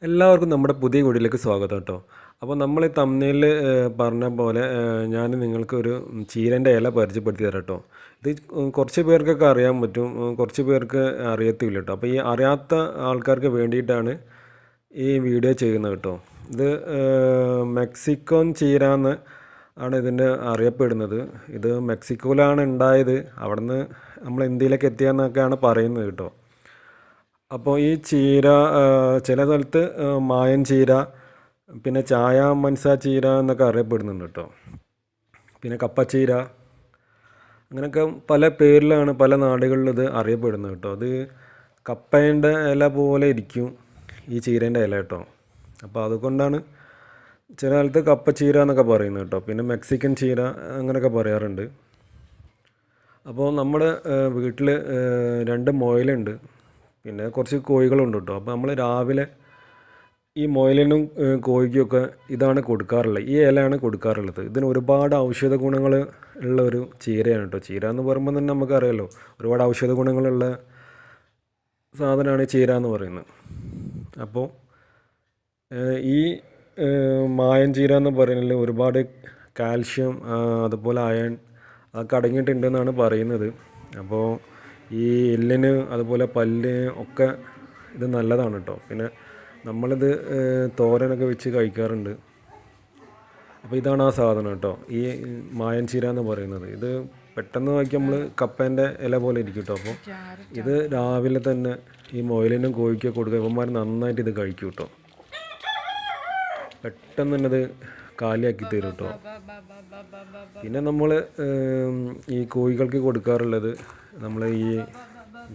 എല്ലാവർക്കും നമ്മുടെ പുതിയ വീഡിയോയിലേക്ക് സ്വാഗതം കേട്ടോ. അപ്പോൾ നമ്മൾ ഈ തമ്മിൽ പറഞ്ഞ പോലെ ഞാൻ നിങ്ങൾക്കൊരു ചീരൻ്റെ ഇല പരിചയപ്പെടുത്തി തരാം കേട്ടോ. ഇത് കുറച്ച് പേർക്കൊക്കെ അറിയാൻ പറ്റും, കുറച്ച് പേർക്ക് അറിയത്തില്ല കേട്ടോ. അപ്പോൾ ഈ അറിയാത്ത ആൾക്കാർക്ക് വേണ്ടിയിട്ടാണ് ഈ വീഡിയോ ചെയ്യുന്നത് കേട്ടോ. ഇത് മെക്സിക്കോൻ ചീര എന്ന് ആണ് ഇതിൻ്റെ അറിയപ്പെടുന്നത്. ഇത് മെക്സിക്കോയിലാണ് ഉണ്ടായത്, അവിടുന്ന് നമ്മൾ ഇന്ത്യയിലേക്ക് എത്തിയെന്നൊക്കെയാണ് പറയുന്നത് കേട്ടോ. അപ്പോൾ ഈ ചീര ചില സ്ഥലത്ത് മായൻ ചീര, പിന്നെ ചായ മൻസ ചീര എന്നൊക്കെ അറിയപ്പെടുന്നുണ്ട് കേട്ടോ. പിന്നെ കപ്പച്ചീര, അങ്ങനെയൊക്കെ പല പേരിലാണ് പല നാടുകളിൽ ഇത് അറിയപ്പെടുന്നത് കേട്ടോ. അത് കപ്പേൻ്റെ ഇല പോലെ ഇരിക്കും ഈ ചീരേൻ്റെ ഇല കേട്ടോ. അപ്പോൾ അതുകൊണ്ടാണ് ചില സ്ഥലത്ത് കപ്പച്ചീര എന്നൊക്കെ പറയുന്നത് കേട്ടോ. പിന്നെ മെക്സിക്കൻ ചീര അങ്ങനെയൊക്കെ പറയാറുണ്ട്. അപ്പോൾ നമ്മുടെ വീട്ടിൽ 2 മുയലുണ്ട്, പിന്നെ കുറച്ച് കോഴികളുണ്ട് കേട്ടോ. അപ്പോൾ നമ്മൾ രാവിലെ ഈ മുയലിനും കോഴിക്കൊക്കെ ഇതാണ് കൊടുക്കാറുള്ളത്, ഈ ഇലയാണ് കൊടുക്കാറുള്ളത്. ഇതിന് ഒരുപാട് ഔഷധ ഗുണങ്ങൾ ഉള്ള ഒരു ചീരയാണ് കേട്ടോ. ചീര എന്ന് പറയുമ്പോൾ തന്നെ നമുക്കറിയാമല്ലോ, ഒരുപാട് ഔഷധ ഗുണങ്ങളുള്ള സാധനമാണ് ചീര എന്ന് പറയുന്നത്. അപ്പോൾ ഈ മായൻ ചീര എന്ന് പറയുന്നതിൽ ഒരുപാട് കാൽഷ്യം, അതുപോലെ അയൺ അതൊക്കെ അടങ്ങിയിട്ടുണ്ടെന്നാണ് പറയുന്നത്. അപ്പോൾ ഈ എല്ലിന് അതുപോലെ പല്ലിന് ഒക്കെ ഇത് നല്ലതാണ് കേട്ടോ. പിന്നെ നമ്മളിത് തോരനൊക്കെ വെച്ച് കഴിക്കാറുണ്ട്. അപ്പോൾ ഇതാണ് ആ സാധനം കേട്ടോ, ഈ മായൻ ചീര എന്ന് പറയുന്നത്. ഇത് പെട്ടെന്ന് നോക്കി നമ്മൾ കപ്പേൻ്റെ ഇല പോലെ ഇരിക്കും കേട്ടോ. അപ്പോൾ ഇത് രാവിലെ തന്നെ ഈ മുയലിനും കോഴിക്കൊക്കെ കൊടുക്കുക, ഇവന്മാർ നന്നായിട്ട് ഇത് കഴിക്കും കേട്ടോ. പെട്ടെന്ന് തന്നെ ഇത് കാലിയാക്കി തരും കേട്ടോ. പിന്നെ നമ്മൾ ഈ കോഴികൾക്ക് കൊടുക്കാറുള്ളത് നമ്മൾ ഈ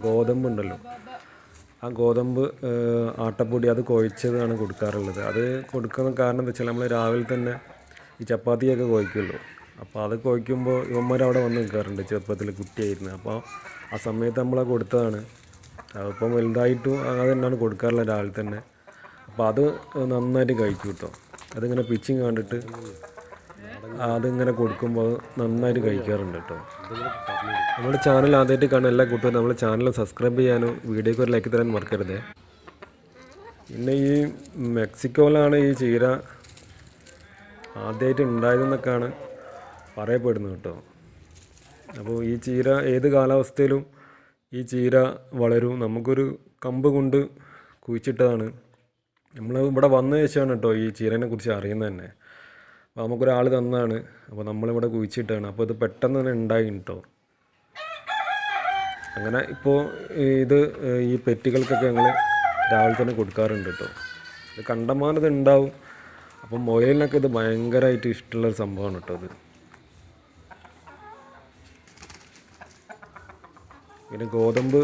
ഗോതമ്പുണ്ടല്ലോ, ആ ഗോതമ്പ് ആട്ടപ്പൊടി അത് കുഴച്ചതാണ് കൊടുക്കാറുള്ളത്. അത് കൊടുക്കുന്ന കാരണം എന്താ വെച്ചാൽ നമ്മൾ രാവിലെ തന്നെ ഈ ചപ്പാത്തിയൊക്കെ കുഴക്കുമല്ലോ. അപ്പോൾ അത് കുഴക്കുമ്പോൾ ഇവന്മാർ അവിടെ വന്ന് നിൽക്കാറുണ്ട്, ചെറുപ്പത്തിൽ കുട്ടിയായിരുന്നു. അപ്പോൾ ആ സമയത്ത് നമ്മളത് കൊടുത്തതാണ്. അതിപ്പം വലുതായിട്ടും അത് തന്നെയാണ് കൊടുക്കാറുള്ളത് രാവിലെ തന്നെ. അപ്പോൾ അത് നന്നായിട്ട് കഴിക്കും കേട്ടോ. അതിങ്ങനെ പിച്ചിങ് കണ്ടിട്ട് അതിങ്ങനെ കൊടുക്കുമ്പോൾ നന്നായിട്ട് കഴിക്കാറുണ്ട് കേട്ടോ. നമ്മുടെ ചാനൽ ആദ്യമായിട്ട് കാണുന്ന എല്ലാ കൂട്ടുകാരും നമ്മുടെ ചാനൽ സബ്സ്ക്രൈബ് ചെയ്യാനും വീഡിയോക്ക് ഒരു ലൈക്ക് തരാൻ മറക്കരുത്. പിന്നെ ഈ മെക്സിക്കോയിലാണ് ഈ ചീര ആദ്യമായിട്ട് ഉണ്ടായതെന്നൊക്കെയാണ് പറയപ്പെടുന്നത് കേട്ടോ. അപ്പോൾ ഈ ചീര ഏത് കാലാവസ്ഥയിലും ഈ ചീര വളരും. നമുക്കൊരു കമ്പ് കൊണ്ട് കുഴിച്ചിട്ടതാണ്. നമ്മൾ ഇവിടെ വന്ന ശേഷമാണ് കേട്ടോ ഈ ചീരനെ കുറിച്ച് അറിയുന്നത് തന്നെ. അപ്പോൾ നമുക്കൊരാൾ തന്നതാണ്, അപ്പോൾ നമ്മളിവിടെ കുഴിച്ചിട്ടാണ്. അപ്പോൾ ഇത് പെട്ടെന്ന് തന്നെ ഉണ്ടായി കേട്ടോ. അങ്ങനെ ഇപ്പോൾ ഇത് ഈ പെറ്റികൾക്കൊക്കെ ഞങ്ങൾ രാവിലെ തന്നെ കൊടുക്കാറുണ്ട് കേട്ടോ. ഇത് കണ്ടമാനത് ഉണ്ടാവും. അപ്പം മുയലിനൊക്കെ ഇത് ഭയങ്കരമായിട്ട് ഇഷ്ടമുള്ളൊരു സംഭവമാണ് കേട്ടോ ഇത്. പിന്നെ ഗോതമ്പ്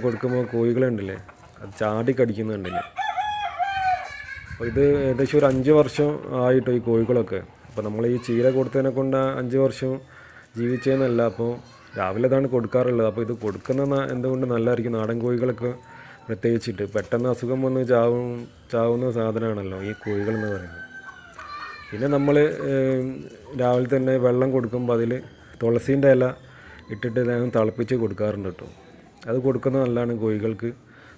കൊടുക്കുമ്പോൾ കോഴികളുണ്ടല്ലേ, അത് ചാടി കടിക്കുന്നുണ്ടല്ലേ. അപ്പോൾ ഇത് ഏകദേശം ഒരു 5 വർഷം ആയിട്ടോ ഈ കോഴികളൊക്കെ. അപ്പോൾ നമ്മൾ ഈ ചീര കൊടുത്തതിനെ കൊണ്ട് 5 വർഷം ജീവിച്ചതെന്നല്ല. അപ്പോൾ രാവിലെ ഇതാണ് കൊടുക്കാറുള്ളത്. അപ്പോൾ ഇത് കൊടുക്കുന്ന എന്തുകൊണ്ട് നല്ലതായിരിക്കും, നാടൻ കോഴികളൊക്കെ പ്രത്യേകിച്ചിട്ട്. പെട്ടെന്ന് അസുഖം വന്ന് ചാവുന്ന സാധനമാണല്ലോ ഈ കോഴികളെന്ന് പറയുന്നത്. പിന്നെ നമ്മൾ രാവിലെ തന്നെ വെള്ളം കൊടുക്കുമ്പോൾ അതിൽ തുളസീൻ്റെ ഇല ഇട്ടിട്ട് ഞാൻ തിളപ്പിച്ച് കൊടുക്കാറുണ്ട് കേട്ടോ. അത് കൊടുക്കുന്നത് നല്ലതാണ് കോഴികൾക്ക്,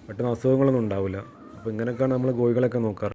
പെട്ടെന്ന് അസുഖങ്ങളൊന്നും ഉണ്ടാവില്ല. അപ്പോൾ ഇങ്ങനെയൊക്കെയാണ് നമ്മൾ കോഴികളൊക്കെ നോക്കാറ്.